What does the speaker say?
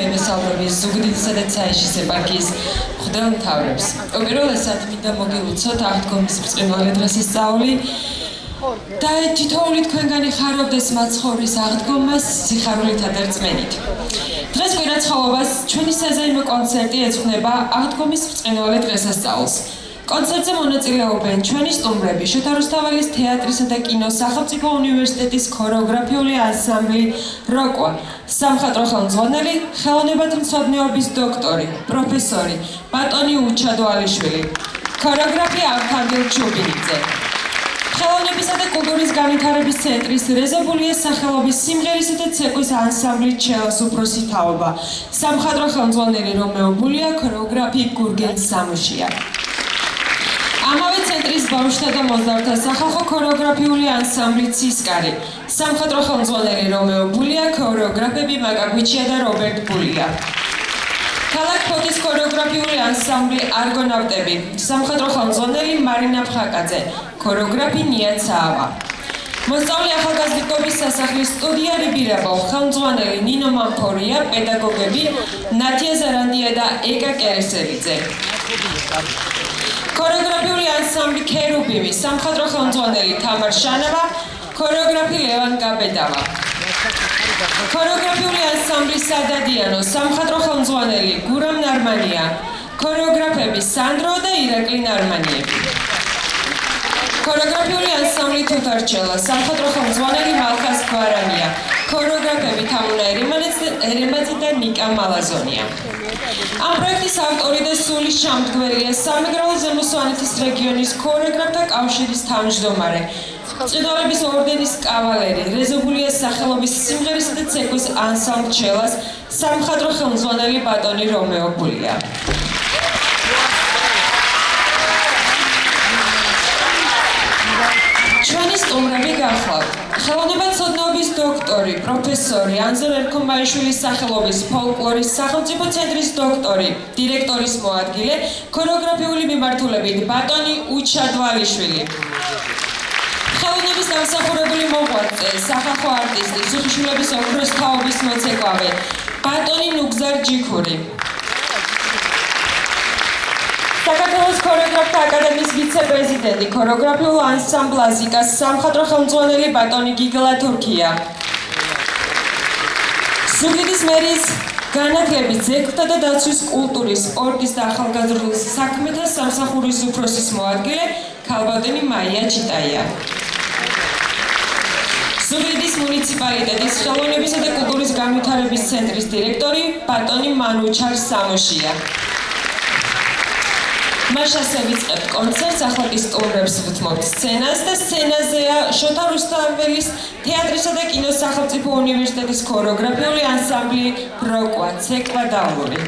მემესალმები ზუგდიდისა და ცაიშის ეპარქიის მღვდელმთავრებს. უპირველესად მინდა მოგილოცოთ აღდგომის ბრწყინვალე დღესასწაული და თითოეული თქვენგანი ხარობდეს მაცხოვრის აღდგომას სიხარულითა და რწმენით. დღეს კვირაცხოვობას ჩვენი საზეიმო კონცერტი ეძღვნება აღდგომის ბრწყინვალე დღესასწაულს. კონცერტზე მონაწილეობენ ჩვენი სტუმრები, შოთა რუსთაველის თეატრისა და კინოს სახელმწიფო უნივერსიტეტის ქორეოგრაფიული ანსამბლი როკვა, სამხატვრო ხელმძღვანელი, ხელოვნებათმცოდნეობის დოქტორი, პროფესორი ბატონი უჩადვალიშვილი, ქორეოგრაფი ავთანდილ ჩუბინიძე. ხელოვნებისა და კულტურის განვითარების ცენტრის რეზობულიეს სახელობის სიმღერისა და ცეკვის ანსამბლი ჩელას უფროსი თაობა, სამხატვრო ხელმძღვანელი რომეო ბულია, ქორეოგრაფი გურგენ სამუშია. ამავე ცენტრის ბავშვთა და მოზარდთა სახალხო ქორეოგრაფიული ანსამბლი ცისკარი, სამხატვრო ხელმძღვანელი რომეო ბულია, ქორეოგრაფები მაკაგვიჩია და რობერტ ბულია. ქალაქ ფოთის ქორეოგრაფიული ანსამბლი არგონავტები, სამხატვრო ხელმძღვანელი მარინა ფხაკაძე, ქორეოგრაფი ნია ცაავა. მოსწავლე ახალგაზრდობის სასახლის სტუდია რიბირაბო, ხელმძღვანელი ნინო მამფორია, პედაგოგები ნათია ზარანდია და ეკა კერესელიძე. ქორეოგრაფიული ანსამბლი ქერუბიმი, სამხატვრო ხელმძღვანელი თამარ შანავა, ქორეოგრაფი ლევან გაბედავა. ქორეოგრაფიული ანსამბლი სადადიანო, სამხატვრო ხელმძღვანელი გურამ ნარმანია, ქორეოგრაფები სანდრო და ირაკლი ნარმანიები. ქორეოგრაფიული ანსამბლი თუთარჩელა, სამხატვრო ხელმძღვანელი მალხას გვარანია, ქორეოგრაფები თამუნა ერემაძე და ნიკა მალაზონია. ამ პროექტის ავტორი და სულის ჩამდგმელია სამეგრელო ზემო სვანეთის რეგიონის ქორეოგრაფთა კავშირის თავმჯდომარე, ჭიდაობის ორდენის კავალერი, რეზობულიას სახელობის სიმღერისა და ცეკვის ანსამბლ ჩელას სამხატვრო ხელმძღვანელი ბატონი რომეო ბულია. ჩვენი სტუმრები გახლავთ ხელოვნებათმცოდნეობის დოქტორი, პროფესორი ანზორ ერქომბაიშვილის სახელობის ფოლკლორის სახელმწიფო ცენტრის დოქტორი, დირექტორის მოადგილე, ქორეოგრაფიული მიმართულებით ბატონი უჩადვალიშვილი. ხელოვნების დამსახურებული მოღვაწე, სახალხო არტისტი, სიხიშვილების ოქროს თაობის მოცეკვავე, ბატონი ნუგზარ ჯიქური. საქართველოს ქორეოგრაფთა აკადემიის ვიცე-პრეზიდენტი, ქორეოგრაფიულ ანსამბლ აზიკას სამხატვრო ხელმძღვანელი ბატონი გიგლა თურქია. ზუგდიდის მერიის განათლების, ძეგლთა და დაცვის კულტურის, სპორტის და ახალგაზრდულ საქმეთა სამსახურის უფროსის მოადგილე ქალბატონი მაია ჩიტაია. ზუგდიდის მუნიციპალიტეტის ხელოვნებისა და კულტურის განვითარების ცენტრის დირექტორი ბატონი მანუჩარ სამოშია. მას ასე ვიწყებთ კონცერტს, ახლა კი სტუმრებს ვთმობთ სცენას და სცენაზეა შოთა რუსთაველის თეატრისა და კინოს სახელმწიფო უნივერსიტეტის ქორეოგრაფიული ანსამბლი როკვა, ცეკვა და ალური.